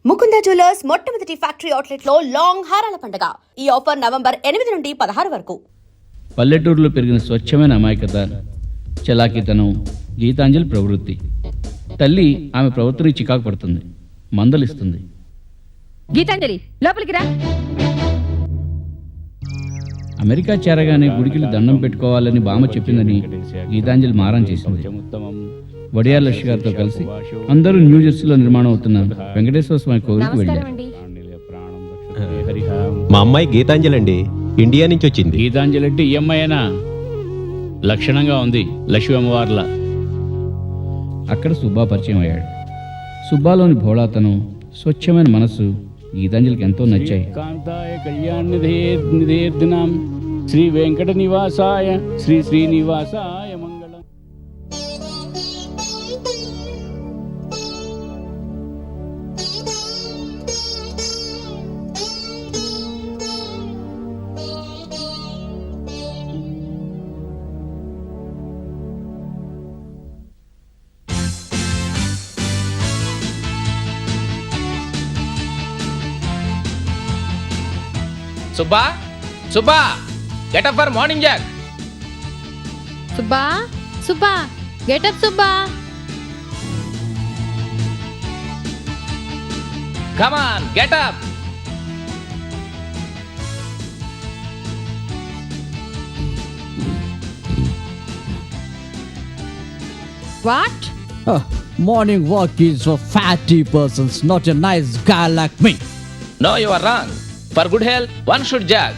Mukunda jewellers మొట్టమొదటి factory outlet లో long హారాల పండుగ. ఈ ఆఫర్ నవంబర్ 8 నుండి 16 వరకు. పల్లెటూరులో పెరిగిన స్వచ్ఛమైన అమాయకత, చలాకీతనం గీతాంజలి ప్రవృత్తి. తల్లి ఆమె ప్రవర్తన చికాకు పడుతుంది, మందలిస్తుంది. గీతాంజలి లోపలికి రా. అమెరికా చేరగానే గుడికి దండం పెట్టుకోవాలని బామ్మ చెప్పిందని గీతాంజలి మారం చేసింది. వడియాల లక్ష్మి గారితో కలిసి అందరూ న్యూజెర్సీలో నిర్మాణం అవుతున్న వెంకటేశ్వర స్వామి కోవిలికి వెళ్ళారు. మా అమ్మాయి గీతాంజలి అండి, ఇండియా నుంచి వచ్చింది. గీతాంజలి అంటే ఈఎంఐనా లక్షణంగా ఉంది, లక్ష్మీ అమ్మవార్లా. అక్కడ సుబ్బా పరిచయం అయ్యాడు. సుబ్బాలోని భోళాతనం, స్వచ్ఛమైన మనస్సు గీతాంజలికి ఎంతో నచ్చాయి. శ్రీ వెంకట నివాసాయ శ్రీ శ్రీనివాసాయ మంగళం. Subba, Subba, get up for morning jog. Subba, Subba, get up Subba. Come on, get up. What? Morning walk is for fatty persons, not a nice guy like me. No, you are wrong. For good health one should jog.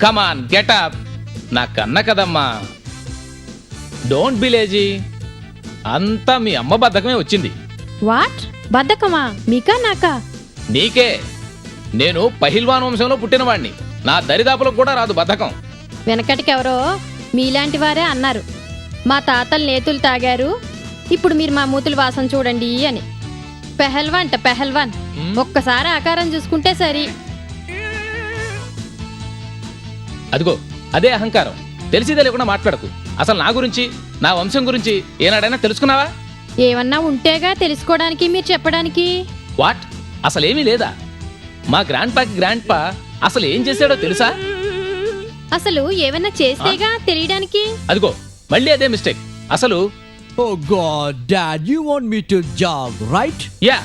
Come on, get up. నా కన్న కదమ్మా. Don't be lazy. అంతా మీ అమ్మ బద్ధకమే వచ్చింది. What? బద్ధకమా? మీకా నాకా? నీకే. నేను పహిల్వాన్ వంశంలో పుట్టినవాణ్ణి. నా దరిదాపులకు కూడా రాదు బద్ధకం. వెనకటికెవరో మీలాంటి వారే అన్నారు, మా తాతలు నేతులు తాగారు, ఇప్పుడు మీరు మా మూతుల వాసన చూడండి అని. పెహల్వాన్ అంట పెహల్వాన్. ఒక్కసారి ఆకారం చూసుకుంటే సరి. అదిగో అదే అహంకారం. తెలిసి తెలియకుండా మాట్లాడకు. అసలు నా గురించి, నా వంశం గురించి ఏనాడైనా తెలుసుకున్నావా? ఏమన్నా ఉంటేగా తెలుసుకోవడానికి, మీరు చెప్పడానికి. వాట్? అసలేమీ లేదా? మా గ్రాండ్ పా అసలు ఏం చేశాడో తెలుసా? అసలు ఏమన్నా చేస్తేగా తెలియడానికి. అదిగో మళ్ళీ అదే మిస్టేక్. అసలు Oh God, Dad, you want me to jog, right? Yeah.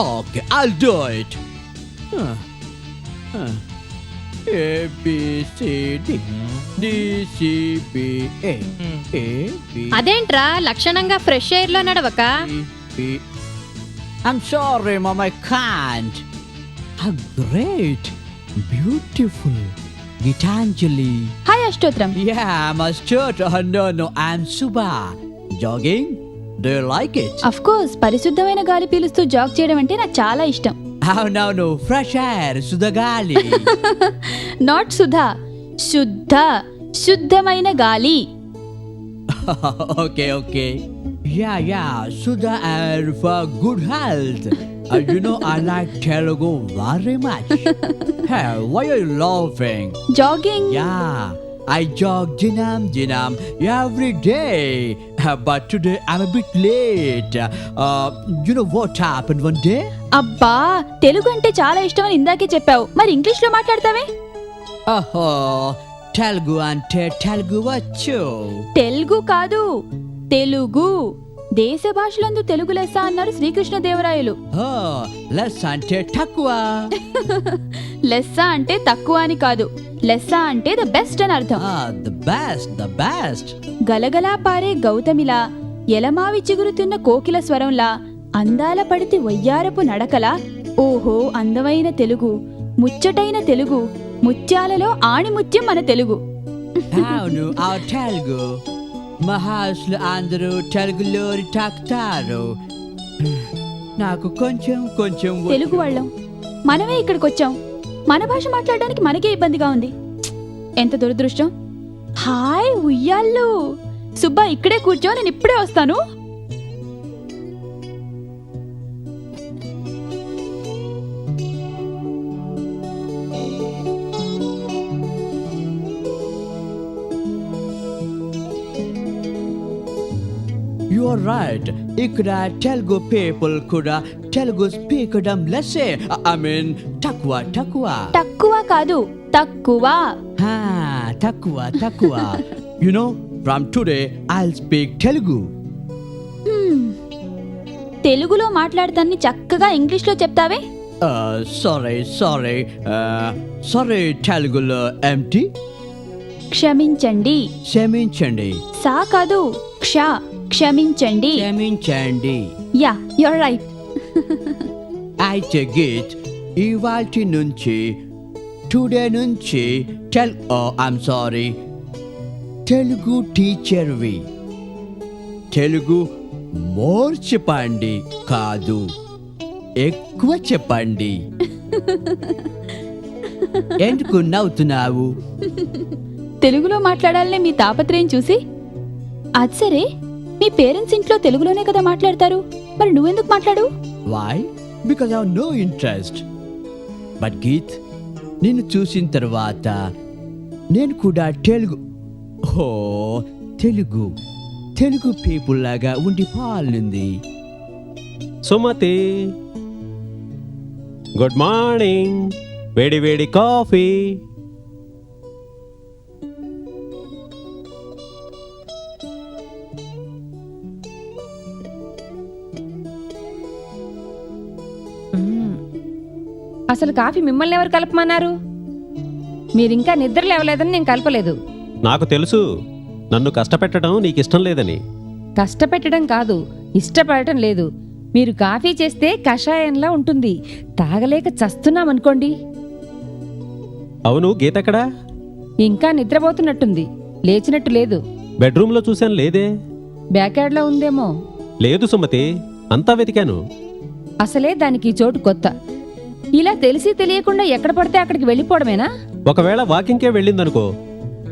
Okay, I'll do it. A B C D D C B A A B అదేంట్రా లక్షణంగా ఫ్రెష్ ఎయిర్ లో నడవక? B. I'm sorry, Mom, I can't. How great, beautiful, Gitanjali. Hi అష్టోత్రం. Yeah, I'm a stutter. No, I'm Subha. Jogging? Do you like it? Of course, పరిశుద్ధమైన గాలి పీలుస్తూ zag చేయడం అంటే నాకు చాలా ఇష్టం. No, fresh air, Sudagali. Not Sudha, శుద్ధ, శుద్ధమైన గాలి. Okay. Yeah, Sudha air for good health. You know, I like Telugu very much. Hey, why are you laughing? Jogging. Yeah, I jog jinam every day. But today I'm a bit late. You know what happened one day? అబ్బా, తెలుగు అంటే చాలా ఇష్టం అని ఇందాకే చెప్పావు, మరి English లో మాట్లాడతావే? Telugu ante Telugu వచ్చు. తెలుగు కాదు, తెలుగు. దేశ భాషలందు తెలుగు లెస్స అన్నారు శ్రీకృష్ణదేవరాయలు. లెస్ అంటే తక్కువ. లెస్స అంటే తక్కువ అని కాదు, లెస్స అంటే ద బెస్ట్ అని అర్థం. the best. గలగలా పారే గౌతమిలా, ఎలమావి చిగురుతున్న కోకిల స్వరంలా, అందాల పడితి వయ్యారపు నడకలా, ఓహో అందమైన తెలుగు, ముచ్చటైన తెలుగు, ముత్యాలలో ఆణిముత్యం మన తెలుగు. అవును, ఆ తెలుగు. మహాస్లు అందరూ తెలుగులో తాకుతారు. నాకు కొంచెం తెలుగు వాళ్ళం మనమే ఇక్కడికి వచ్చాం, మన భాష మాట్లాడడానికి మనకే ఇబ్బందిగా ఉంది. ఎంత దురదృష్టం. హాయ్ ఉయ్యాళ్ళు. సుబ్బా ఇక్కడే కూర్చో, నేను ఇప్పుడే వస్తాను. You are right. ఇక్కడ తెలుగు people కూడా Telugu speakerdom lesse. I mean, takwa. తక్కువ కాదు తక్కువ. Ha, takwa. You know, from today I'll speak Telugu. తెలుగులో మాట్లాడతాన్ని చక్కగా ఇంగ్లీష్లో చెప్తావే. Sorry, Telugulo empty. క్షమించండి. క్షమించండి. సా కాదు క్ష. క్షమించండి. క్షమించండి. Yeah your right. అయితే గీత్ ఇవాల్టి నుంచి టుడే నుంచి ఐమ్ సారీ తెలుగు టీచర్వి. తెలుగు మోర్ చెప్పండి కాదు ఎక్కువ చెప్పండి. ఎందుకు నవ్వుతున్నావు? తెలుగులో మాట్లాడాలనే మీ తాపత్రయం చూసి. అది సరే, మీ పేరెంట్స్ ఇంట్లో తెలుగులోనే కదా మాట్లాడతారు, మరి నువ్వెందుకు మాట్లాడు? Why? Because I have no interest. But Geet, నిన్ను చూసిన తర్వాత నేను కూడా తెలుగు పీపుల్ లాగా ఉండిపోవాలనుంది. Sumathi, good morning. వేడి వేడి కాఫీ. అసలు కాఫీ మిమ్మల్ని ఎవరు కలపమన్నారు? మీరింకా నిద్ర లేవలేదని నేను కలపలేదు. నాకు తెలుసు, నన్ను కష్టపెట్టడం నీకు ఇష్టం లేదని. కష్టపెట్టడం కాదు, ఇష్టపడటం లేదు. మీరు కాఫీ చేస్తే కషాయంలా ఉంటుంది, తాగలేక చస్తున్నామనుకోండి. అవును, గీత ఎక్కడా? ఇంకా నిద్రపోతున్నట్టుంది, లేచినట్టు లేదు. బెడ్రూమ్లో చూశాను, లేదే. బ్యాక్యార్డ్లో ఉందేమో. లేదు సుమతి, అంతా వెతికాను. అసలే దానికి ఈ చోటు కొత్త. ఇలా తెలిసి తెలియకుండా ఎక్కడ పడితే అక్కడికి వెళ్ళిపోవడమేనా? ఒకవేళ వాకింగ్కే వెళ్ళిందనుకో,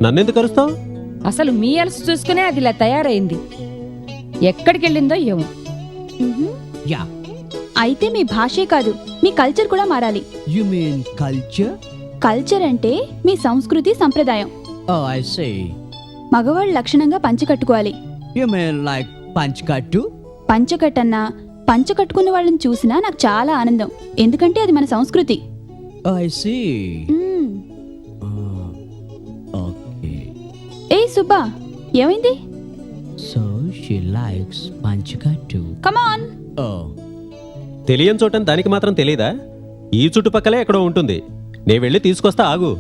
నన్నెందుకు కరుస్తావు? అసలు మీ అలసి చూసుకునే అది ఇలా తయారైంది. ఎక్కడికి వెళ్ళిందో ఏమో. యా, అయితే మీ భాషే కాదు, మీ కల్చర్ కూడా మారాలి. You mean culture? కల్చర్ అంటే మీ సంస్కృతి సంప్రదాయం. Oh I see. మగవాళ్ళు లక్షణంగా పంచె కట్టుకోవాలి. యు మీన్ లైక్ పంచకట్టు? పంచకట్టన్నా పంచె కట్టుకున్న వాళ్ళని చూసినా నాకు చాలా ఆనందం, ఎందుకంటే అది మన సంస్కృతి. I see. మ్మ్. ఓకే. ఏ సుబ్బా, ఏమైంది? సో షీ లైక్స్ పంచకట్టు. Come on. ఓ, తెలియని చోటని దానికి మాత్రం తెలీదా? ఈ చుట్టుపక్కలే ఎక్కడో ఉంటుంది. నే వెళ్ళి తీసుకొస్తా, ఆగు.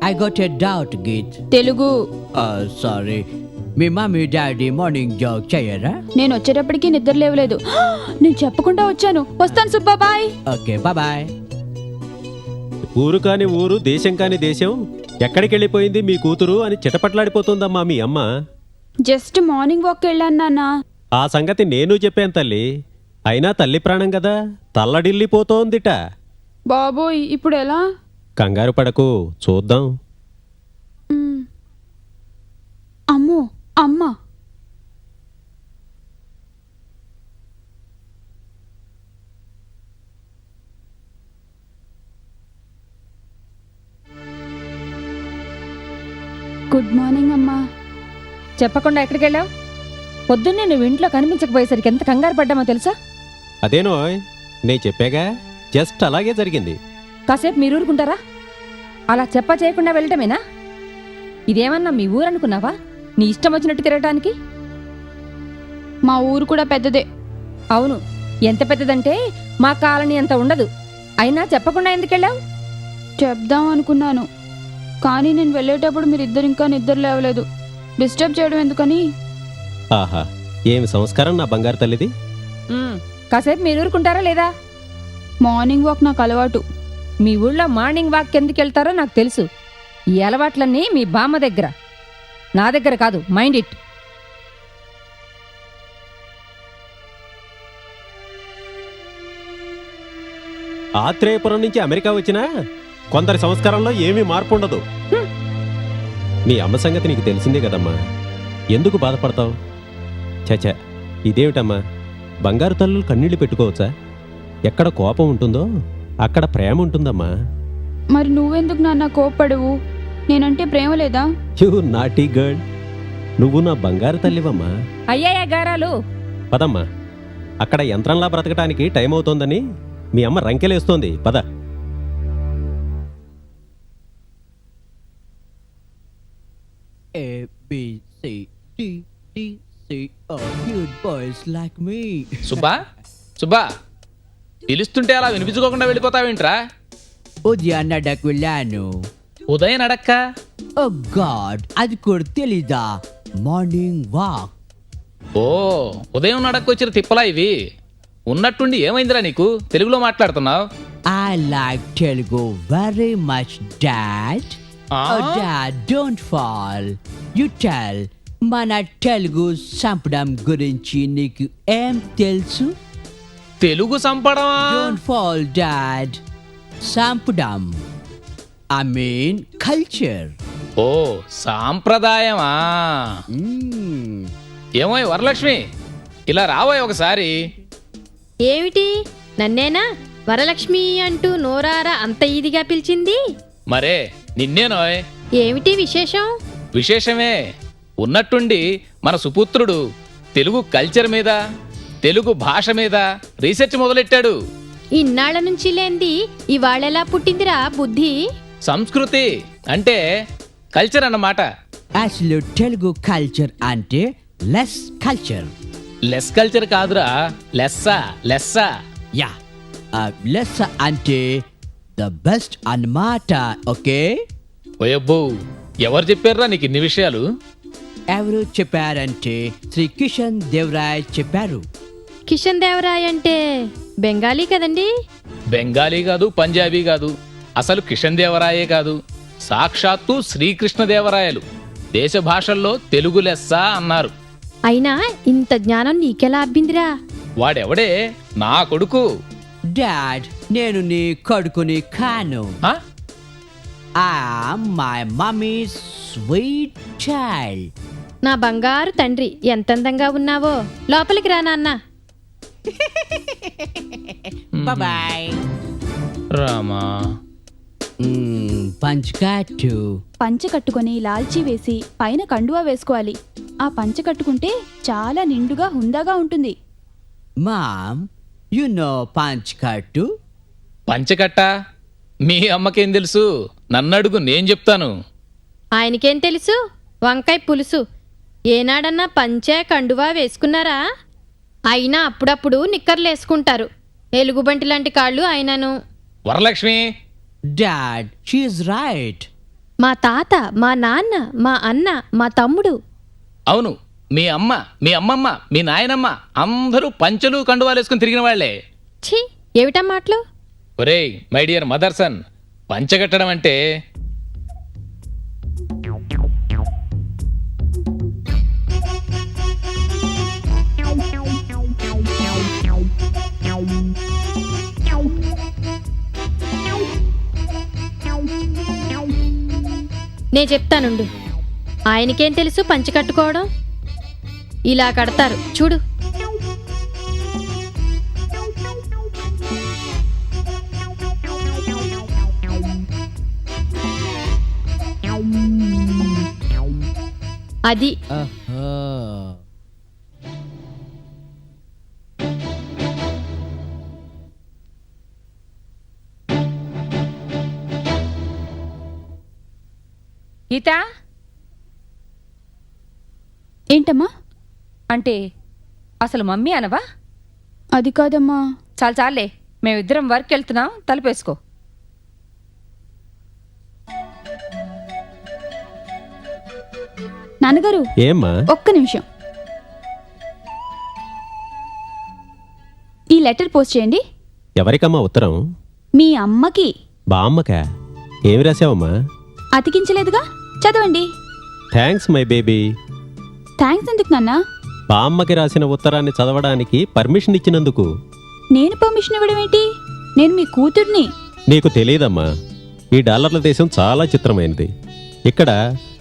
I got a doubt, Git. Telugu. Sorry. మీ మమ్మీ డాడీ మార్నింగ్ జాగ్ చేయరా? నేను వచ్చేటప్పటికి నిద్ర లేవలేదు. నేను చెప్పకుండా వచ్చాను. వస్తాను సుబ్బా, బాయ్. Okay, bye. ఊరు కాని ఊరు, దేశం కాని దేశం, ఎక్కడికి వెళ్ళిపోయింది మీ కూతురు అని చిటపట్లాడిపోతుందమ్మా మీ అమ్మ. జస్ట్ మార్నింగ్ వాక్ వెళ్ళాను నాన్న. ఆ సంగతి నేను చెప్పాను తల్లి. అయినా తల్లి ప్రాణం కదా, తల్లడిల్లిపోతోందిట. బాబోయ్, ఇప్పుడు ఎలా? కంగారు పడకు, చూద్దాం. అమ్మో, అమ్మ. గుడ్ మార్నింగ్ అమ్మా. చెప్పకుండా ఎక్కడికి వెళ్ళావు? పొద్దున్నే నువ్వు ఇంట్లో కనిపించకపోయేసరికి ఎంత కంగారు పడ్డామో తెలుసా? అదేనో నే చెప్పాగా, జస్ట్ అలాగే జరిగింది. కాసేపు మీరు ఊరుకుంటారా? అలా చెప్ప చేయకుండా వెళ్ళటమేనా? ఇదేమన్నా మీ ఊరు అనుకున్నావా, నీ ఇష్టం వచ్చినట్టు తిరగటానికి? మా ఊరు కూడా పెద్దదే. అవును, ఎంత పెద్దదంటే మా కాలనీ అంత ఉండదు. అయినా చెప్పకుండా ఎందుకెళ్ళావు? చెప్దాం అనుకున్నాను, కానీ నేను వెళ్ళేటప్పుడు మీరిద్దరు ఇంకా నిద్ర లేవలేదు. డిస్టర్బ్ చేయడం ఎందుకని. ఆహా, ఏమి సంస్కారం నా బంగారు తల్లిది. కాసేపు మీరు ఊరుకుంటారా లేదా? మార్నింగ్ వాక్ నాకు అలవాటు. మీ ఊళ్ళో మార్నింగ్ వాక్ ఎందుకు వెళ్తారో నాకు తెలుసు. ఈ అలవాట్లన్నీ మీ బామ్మ దగ్గర, నా దగ్గర కాదు. Mind it. ఆత్రేయపురం నుంచి అమెరికా వచ్చినా కొందరి సంస్కారంలో ఏమీ మార్పు ఉండదు. నీ అమ్మ సంగతి నీకు తెలిసిందే కదమ్మా, ఎందుకు బాధపడతావు? చచా, ఇదేమిటమ్మా, బంగారు తల్లులు కన్నీళ్లు పెట్టుకోవచ్చా? ఎక్కడ కోపం ఉంటుందో అక్కడ ప్రేమ ఉంటుందమ్మా. మరి నువ్వెందుకు నాన్న కోప్పడవు? నేనంటే ప్రేమ లేదా? యూ నాటీ గర్ల్, నువ్వు నా బంగారు తల్లివమ్మా. అయ్యాయా గారాలు. పదమ్మా, అక్కడ యంత్రంలా బ్రతకటానికి టైం అవుతోందని మీ అమ్మ రంకెలేస్తోంది. పద. A, B, C, D, D, C, cute boys like me. Subba Subba పిలుస్తుంటే అలా వినిపించుకోకుండా వెళ్ళిపోతావేంట్రా? ఉదయాన్నడకు వెళ్ళాను. ఉదయం అడక్క. ఓ గాడ్, అది కూడా తెలీదా? Morning walk. ఓ ఉదయం నడక్కొచ్చిన తిప్పలా ఇవి. ఉన్నట్టుండి ఏమైందిరా నీకు? తెలుగులో మాట్లాడుతున్నావు. I like Telugu very much, Dad. Oh, Dad, don't fall. You tell. మన తెలుగు సంపడం గురించి నీకు ఏం తెలుసు? Telugu సంపడమా? Don't fall, Dad. సంపడం. I mean culture. ఓ సాంప్రదాయమా? ఏమో వరలక్ష్మి, ఇలా రాబోయే ఒకసారి. ఏమిటి నన్నేనా వరలక్ష్మి అంటూ నోరారా అంత ఈదిగా పిలిచింది? మరే నిన్నేనోయ్. ఏమిటి విశేషం? విశేషమే. ఉన్నట్టుండి మన సుపుత్రుడు తెలుగు కల్చర్ మీద, తెలుగు భాష మీద రీసెర్చ్ మొదలెట్టాడు. ఇన్నాళ్ల నుంచి లేంది ఇవాళెలా పుట్టిందిరా బుద్ధి? సంస్కృతి అంటే కల్చర్ అన్నమాట. అసలు తెలుగు కల్చర్ అంటే లెస్ కల్చర్. లెస్ కల్చర్ కాదురా, లెస్స లెస్స. యా, లెస్ అంటే ద బెస్ట్ అన్నమాట. ఓకే, ఓయబ్బో, ఎవరు చెప్పారురా నీకు ఇన్ని విషయాలు? ఎవరు చెప్పారంటే శ్రీ కిషన్ దేవరాయ్ చెప్పారు. కిషన్ దేవరాయ్ అంటే బెంగాలీ కదండి? బెంగాలీ కాదు, పంజాబీ కాదు, అసలు కిషన్ దేవరాయే కాదు, సాక్షాత్తు శ్రీకృష్ణదేవరాయలు. దేశ భాషల్లో తెలుగు లెస్స అన్నారు. అయినా ఇంత జ్ఞానం నీకెలా అబ్బిందిరా? వాడెవడే? నా కొడుకు. డాడ్, నేను నీ కొడుకుని కాను. ఆ? My mummy sweet child. నా బంగారు తండ్రి, ఎంత అందంగా ఉన్నావో. లోపలికి రా నాన్న. బాయ్. రామా, పంచకట్టు. పంచె కట్టుకొని లాల్చీ వేసి పైన కండువా వేసుకోవాలి. ఆ పంచె కట్టుకుంటే చాలా నిండుగా హుందాగా ఉంటుంది. మామ్, యు నో పంచకట్టు? పంచకట్ట మీ అమ్మకేం తెలుసు? నన్నడుగు, నేను చెప్తాను. ఆయనకేం తెలుసు? వంకాయ పులుసు. ఏనాడన్నా పంచే కండువా వేసుకున్నారా? అయినా అప్పుడప్పుడు నిక్కర్లేసుకుంటారు. ఎలుగుబంటి లాంటి కాళ్ళు ఆయనను. Varalakshmi, dad, she's right. మా తాత, మా నాన్న, మా అన్న, మా తమ్ముడు. అవును, మీ అమ్మ, మీ అమ్మమ్మ, మీ నాయనమ్మ అందరూ పంచలు కండువాలేసుకుని తిరిగిన వాళ్లే. ఛీ, ఏమిటా మాటలు? ఒరేయ్ మై డియర్ మదర్సన్, పంచగట్టడం అంటే నే చెప్తానుండు. ఆయనకేం తెలుసు పంచి కట్టుకోవడం? ఇలా కడతారు చూడు. అది గీత ఏంటమ్మా? అంటే అసలు మమ్మీ అనవా? అది కాదమ్మా. చాలు చాలే, మేమిద్దరం వర్క్ వెళ్తున్నాం, తలుపేసుకో. నాన్నగారు, ఏమ్మా? ఒక్క నిమిషం. ఈ లెటర్ పోస్ట్ చేయండి. ఎవరికమ్మా ఉత్తరం? మీ అమ్మకి. బామ్మకా? ఏమి రాసావమ్మా? అతికించలేదుగా, చదవండి. Thanks my baby. థ్యాంక్స్ ఎందుకు నాన్నా? బామ్మకి రాసిన ఉత్తరాన్ని చదవడానికి పర్మిషన్ ఇచ్చినందుకు. నేను పర్మిషన్ ఇవ్వడం ఏంటి? నేను మీ కూతుర్ని. నీకు తెలియదమ్మా, ఈ డాలర్ల దేశం చాలా చిత్రమైనది. ఇక్కడ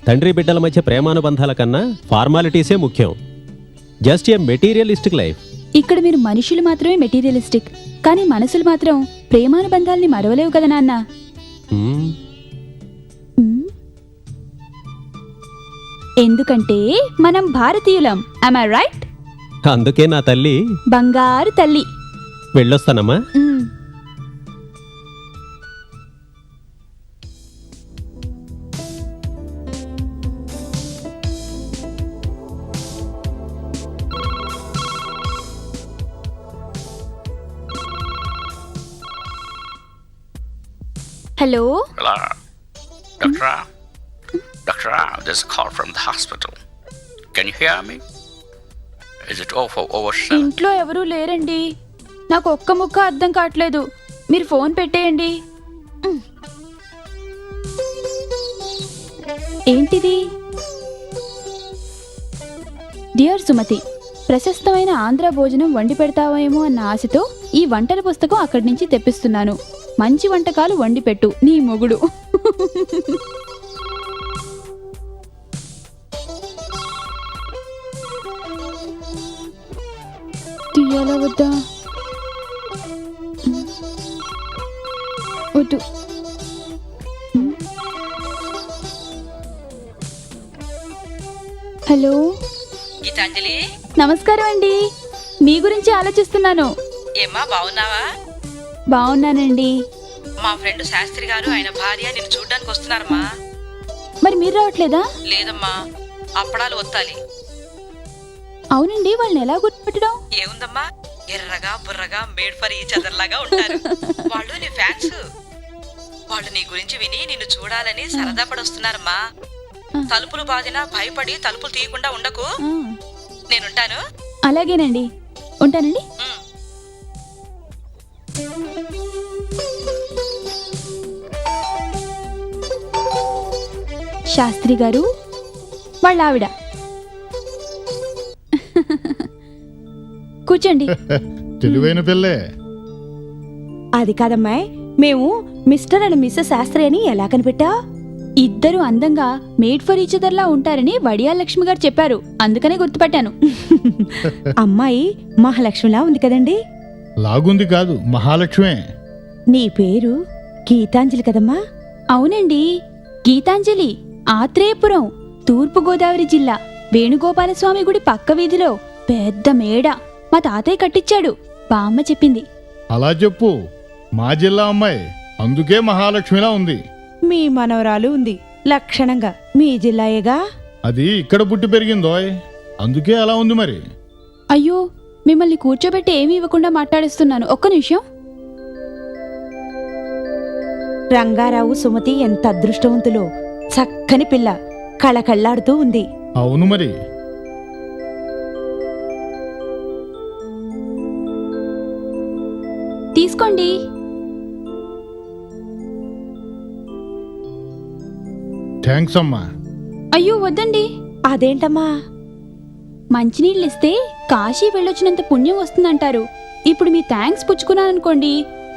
తండ్రి బిడ్డల మధ్య ప్రేమానుబంధాల కన్నా ఫార్మాలిటీసే ముఖ్యం. Just a materialistic life. ఇక్కడ మీరు మనుషులు మాత్రమే మెటీరియలిస్టిక్, కానీ మనసులు మాత్రం ప్రేమానుబంధాల్ని మరవలేవు కదా నాన్న. హ్మ్. ఎందుకంటే మనం భారతీయులం. am I right? అందుకే నా తల్లి బంగారు తల్లి. వెళ్ళొస్తానమ్మా. మ్. Hello, Hello. Doctor, there's a call from the hospital. Can you hear me? Is it over 7? ఇంట్లో ఎవరూ లేరండి. నాకు ఒక్క ముక్క అర్థం కావట్లేదు. మీరు ఫోన్ పెట్టేయండి. ఏంటిది? డియర్ సుమతి, ప్రశస్తమైన ఆంధ్ర భోజనం వండి పెడతావేమో అన్న ఆశతో ఈ వంటల పుస్తకం అక్కడి నుంచి తెప్పిస్తున్నాను. మంచి వంటకాలు వండి పెట్టు, నీ మొగుడు. తీయాలా వద్దా? వద్దు. హలో, గీతాంజలి, నమస్కారం అండి. మీ గురించి ఆలోచిస్తున్నాను. ఏమ్మా బాగున్నావా? బాగున్నానండి. మా ఫ్రెండ్ శాస్త్రి గారు ఆయన భార్య నిన్ను చూడ్డానికి వస్తున్నారమ్మా. మరి మీరు రావట్లేదా? లేదమ్మా, అప్పడాలు ఒత్తాలి. అవునండి, వాళ్ళని ఎలా గుర్తుపెట్టడం? ఏముందమ్మా, ఎర్రగా బుర్రగా మేడ్ ఫర్ ఈచ్ అదర్ లాగా ఉంటారు. వాళ్ళు నీ ఫ్యాన్స్. వాళ్ళు నీ గురించి విని నిన్ను చూడాలని సరదా పడొస్తున్నారమ్మా. తలుపులు బాదినా భయపడి తలుపులు తీయకుండా ఉండకు. ఆ, నేనుంటాను. అలాగేనండి, ఉంటానండి. ఉమ్. శాస్త్రి గారు, వాళ్ళ ఆవిడ. కూర్చోండి. తెలివైన పిల్లే. అది కాదమ్మాయి, మేము మిస్టర్ అండ్ మిస్సెస్ శాస్త్రి అని ఎలా కనిపెట్టా? ఇద్దరు అందంగా మేడ్ ఫర్ ఈచ్ అదర్ లా ఉంటారని వడియాల లక్ష్మి గారు చెప్పారు, అందుకనే గుర్తుపట్టాను. అమ్మాయి మహాలక్ష్మిలా ఉంది కదండి. లాగుంది కాదు, మహాలక్ష్మే. నీ పేరు గీతాంజలి కదమ్మా? అవునండి, గీతాంజలి. ఆత్రేయపురం, తూర్పుగోదావరి జిల్లా, వేణుగోపాలస్వామి గుడి పక్క వీధిలో పెద్ద మేడ మా తాతయ్య కట్టించాడు. బామ్మ చెప్పింది. అలా చెప్పు. మా జిల్లా అమ్మాయి, అందుకే మహాలక్ష్మిలా ఉంది. మీ మనవరాలు ఉంది లక్షణంగా. మీ జిల్లాయేగా. అది ఇక్కడ పుట్టి పెరిగిందోయ్, అందుకే అలా ఉంది మరి. అయ్యో, మిమ్మల్ని కూర్చోబెట్టి ఏమీ ఇవ్వకుండా మాట్లాడిస్తున్నాను. ఒక్క నిమిషం. రంగారావు సుమతి ఎంత అదృష్టవంతులో. చక్కని పిల్ల, కళకళ్ళాడుతూ ఉంది. అవును మరి. తీసుకోండి. థ్యాంక్స్ అమ్మా. అయ్యో వద్దండి. అదేంటమ్మా? మంచినీళ్ళు ఇస్తే కాశీ వెళ్ళొచ్చినంత పుణ్యం వస్తుందంటారు. ఇప్పుడు మీ థ్యాంక్స్ పుచ్చుకున్నాననుకోండి,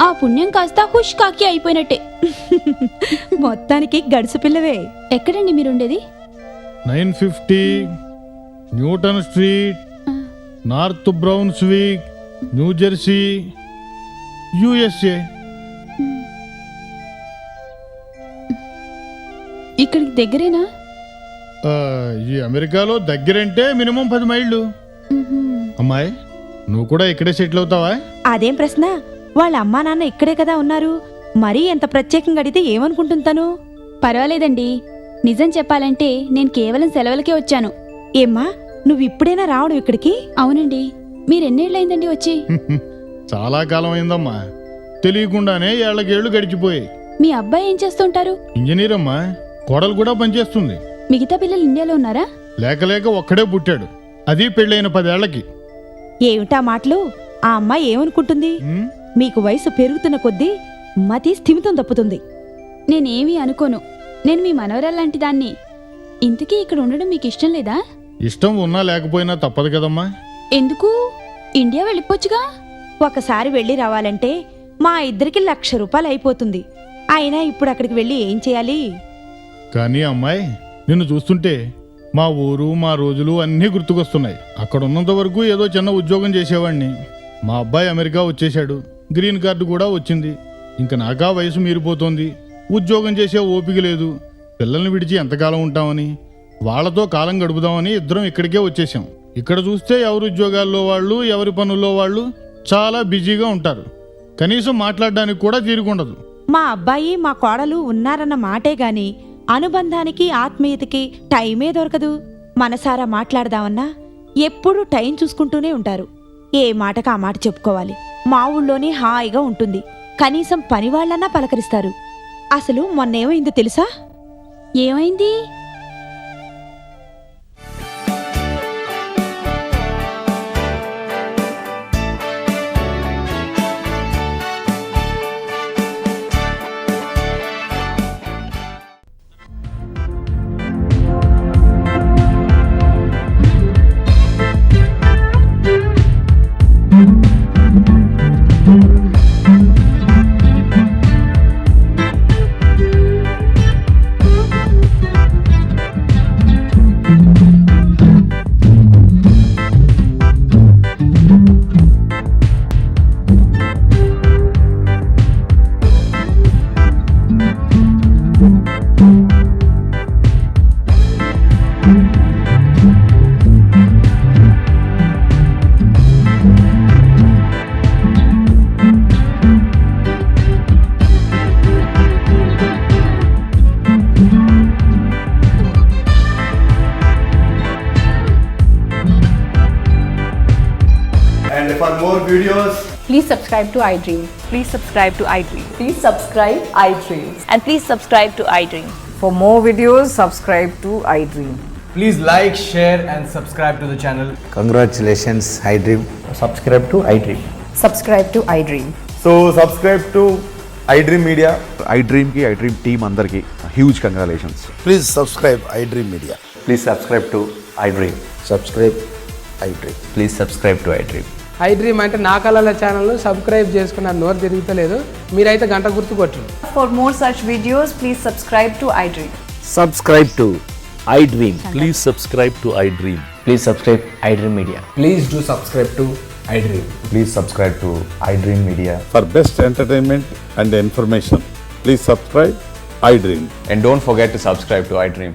ఆ పుణ్యం కాస్త హుష్ కాకి అయిపోయినట్టే. మొత్తానికి గడుసు పిల్లవే. ఎక్కడండి మీరుండేది? 950 Newton street, north Brunswick, New Jersey, USA. ఇక్కడికి దగ్గరేనా? ఈ అమెరికాలో దగ్గరంటే మినిమం 10 మైళ్ళు. అమ్మాయి, నువ్వు కూడా ఇక్కడే సెటిల్ అవుతావా? అదేం ప్రశ్న? వాళ్ళ అమ్మా నాన్న ఇక్కడే కదా ఉన్నారు. మరీ ఎంత ప్రత్యేకంగా అడిగితే ఏమనుకుంటుంటాను? పర్వాలేదండి. నిజం చెప్పాలంటే నేను కేవలం సెలవులకే వచ్చాను. ఏమ్మా, నువ్వు ఇప్పుడైనా రావడం ఇక్కడికి? అవునండి. మీరెన్నేళ్ళైందండి వచ్చి? చాలా కాలం అయిందమ్మా. తెలియకుండానే ఏళ్లకేళ్లు గడిచిపోయాయి. మీ అబ్బాయి ఏం చేస్తుంటారు? ఇంజనీర్ అమ్మా. కోడలు కూడా పనిచేస్తుంది. మిగతా పిల్లలు ఇండియాలో ఉన్నారా? లేక ఒక్కడే పుట్టాడు, అది పెళ్ళైన 10 ఏళ్లకి. ఏమిటా మాటలు? ఆ అమ్మాయి ఏమనుకుంటుంది? ఉమ్, మీకు వయసు పెరుగుతున్న కొద్దీ మతి స్థిమితం తప్పుతుంది. నేనేమీ అనుకోను. నేను మీ మనవరాల్లాంటి దాన్ని. ఇంతకీ ఇక్కడ ఉండడం మీకు ఇష్టం లేదా? ఇష్టం ఉన్నా లేకపోయినా తప్పదు కదమ్మా. ఎందుకు? ఇండియా వెళ్ళిపోవచ్చుగా. ఒకసారి వెళ్ళి రావాలంటే మా ఇద్దరికి ₹1,00,000 అయిపోతుంది. అయినా ఇప్పుడు అక్కడికి వెళ్ళి ఏం చేయాలి? కానీ అమ్మాయి, నిన్ను చూస్తుంటే మా ఊరు, మా రోజులు అన్నీ గుర్తుకొస్తున్నాయి. అక్కడ ఉన్నంత వరకు ఏదో చిన్న ఉద్యోగం చేసేవాడిని. మా అబ్బాయి అమెరికా వచ్చేశాడు, గ్రీన్ కార్డు కూడా వచ్చింది. ఇంక నాకా వయసు మీరిపోతోంది. ఉద్యోగం చేసే ఓపిక లేదు. పిల్లల్ని విడిచి ఎంతకాలం ఉంటామని వాళ్ళతో కాలం గడుపుదామని ఇద్దరం ఇక్కడికే వచ్చేసాం. ఇక్కడ చూస్తే ఎవరి ఉద్యోగాల్లో వాళ్ళు, ఎవరి పనుల్లో వాళ్ళు చాలా బిజీగా ఉంటారు. కనీసం మాట్లాడడానికి కూడా తీరుకుండదు. మా అబ్బాయి మా కోడలు ఉన్నారన్న మాటే గాని అనుబంధానికి ఆత్మీయతకి టైమే దొరకదు. మనసారా మాట్లాడదామన్నా ఎప్పుడూ టైం చూసుకుంటూనే ఉంటారు. ఏ మాటకు ఆ మాట చెప్పుకోవాలి. మా ఊళ్ళోనే హాయిగా ఉంటుంది. కనీసం పనివాళ్లన్నా పలకరిస్తారు. అసలు మొన్నేమైందో తెలుసా? ఏమైంది? And for more videos, Please subscribe to iDream. Please subscribe to iDream. Please subscribe iDream. And please subscribe to iDream. For more videos, subscribe to iDream. please like, share and subscribe to the channel. Congratulations, iDream. Subscribe to iDream. Subscribe to iDream. So subscribe to iDream Media. iDream ki iDream team andarki huge congratulations. Please subscribe iDream Media. Please subscribe to iDream. Subscribe iDream. Please subscribe to iDream. iDream అంటే నా కళల channel subscribe చేసుకున్న నోరు తిరుగుతలేదు. మీరైతే గంట గుర్తు కొట్టండి. For more such videos, please subscribe to iDream. Subscribe to iDream. Please subscribe to iDream. Please subscribe iDream Media. Please do subscribe to iDream. Please subscribe to iDream Media. For best entertainment and information, please subscribe iDream. And don't forget to subscribe to iDream.